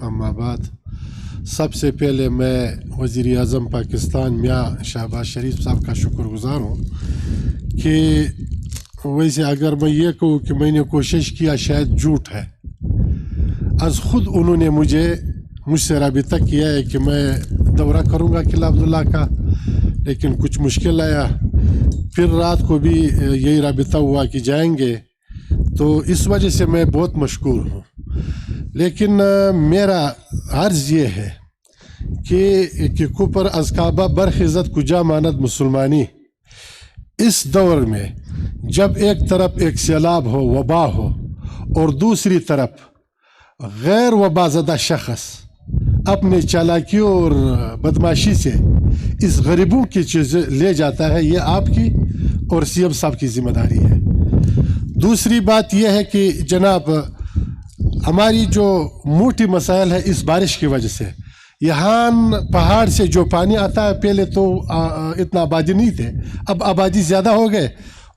اما بعد سب سے پہلے میں وزیر اعظم پاکستان میاں شہباز شریف صاحب کا شکر گزار ہوں کہ ویسے اگر میں یہ کہوں کہ میں نے کوشش کیا شاید جھوٹ ہے. از خود انہوں نے مجھ سے رابطہ کیا ہے کہ میں دورہ کروں گا قلعہ عبداللہ کا، لیکن کچھ مشکل آیا. پھر رات کو بھی یہی رابطہ ہوا کہ جائیں گے، تو اس وجہ سے میں بہت مشکور ہوں. لیکن میرا عرض یہ ہے کہ کپر از کعبہ برخیزت کجا ماند مسلمانی. اس دور میں جب ایک طرف ایک سیلاب ہو، وبا ہو، اور دوسری طرف غیر وبا زدہ شخص اپنے چالاکیوں اور بدماشی سے اس غریبوں کی چیزیں لے جاتا ہے، یہ آپ کی اور سی ایم صاحب کی ذمہ داری ہے. دوسری بات یہ ہے کہ جناب ہماری جو موٹی مسائل ہے اس بارش کی وجہ سے، یہاں پہاڑ سے جو پانی آتا ہے، پہلے تو اتنا آبادی نہیں تھے، اب آبادی زیادہ ہو گئے.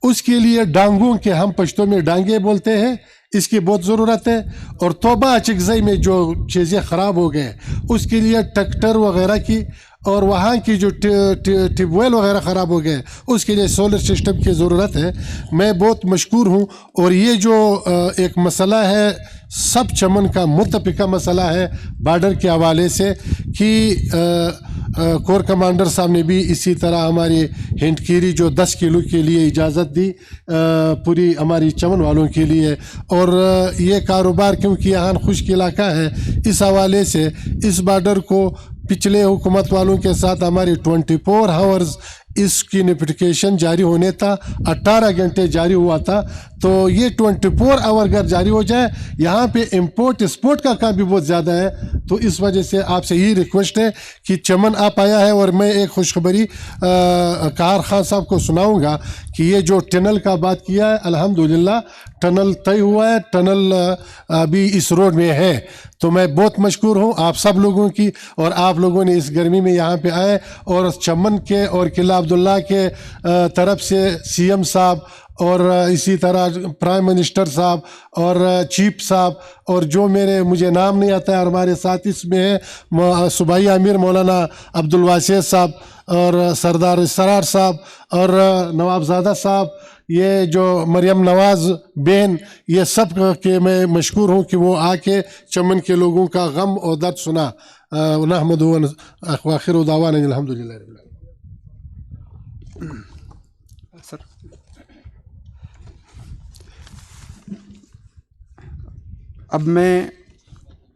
اس کے لیے ڈانگوں کے، ہم پشتوں میں ڈانگے بولتے ہیں، اس کی بہت ضرورت ہے. اور توبہ اچکزئی میں جو چیزیں خراب ہو گئے اس کے لیے ٹریکٹر وغیرہ کی، اور وہاں کی جو ٹیوب ویل وغیرہ خراب ہو گئے اس کے لیے سولر سسٹم کی ضرورت ہے. میں بہت مشکور ہوں. اور یہ جو ایک مسئلہ ہے سب چمن کا متفقہ مسئلہ ہے بارڈر کے حوالے سے، کہ کور کمانڈر صاحب نے بھی اسی طرح ہماری ہنڈکیری جو 10 کلو کے لیے اجازت دی پوری ہماری چمن والوں کے لیے. اور یہ کاروبار کیونکہ یہاں خشک علاقہ ہے، اس حوالے سے اس بارڈر کو پچھلے حکومت والوں کے ساتھ ہماری 24 آورز اس کی نوٹیفیکیشن جاری ہونے تھا، 18 گھنٹے جاری ہوا تھا. تو یہ 24 آور اگر جاری ہو جائے، یہاں پہ امپورٹ ایکسپورٹ کا کام بھی بہت زیادہ ہے. تو اس وجہ سے آپ سے یہی ریکویسٹ ہے کہ چمن آپ آیا ہے. اور میں ایک خوشخبری قہار خان صاحب کو سناؤں گا کہ یہ جو ٹنل کا بات کیا ہے، الحمدللہ ٹنل طے ہوا ہے، ٹنل ابھی اس روڈ میں ہے. تو میں بہت مشکور ہوں آپ سب لوگوں کی، اور آپ لوگوں نے اس گرمی میں یہاں پہ آئے، اور چمن کے اور قلعہ عبداللہ کے طرف سے سی ایم صاحب اور اسی طرح پرائم منسٹر صاحب اور چیف صاحب، اور جو مجھے نام نہیں آتا ہے، اور ہمارے ساتھ اس میں ہے صوبائی امیر مولانا عبدالواسع صاحب اور سردار اسرار صاحب اور نواب زادہ صاحب، یہ جو مریم نواز بہن، یہ سب کے میں مشکور ہوں کہ وہ آ کے چمن کے لوگوں کا غم اور درد سنا. نحمد وآخر دعوانا الحمدللہ رب العالمین. سر اب میں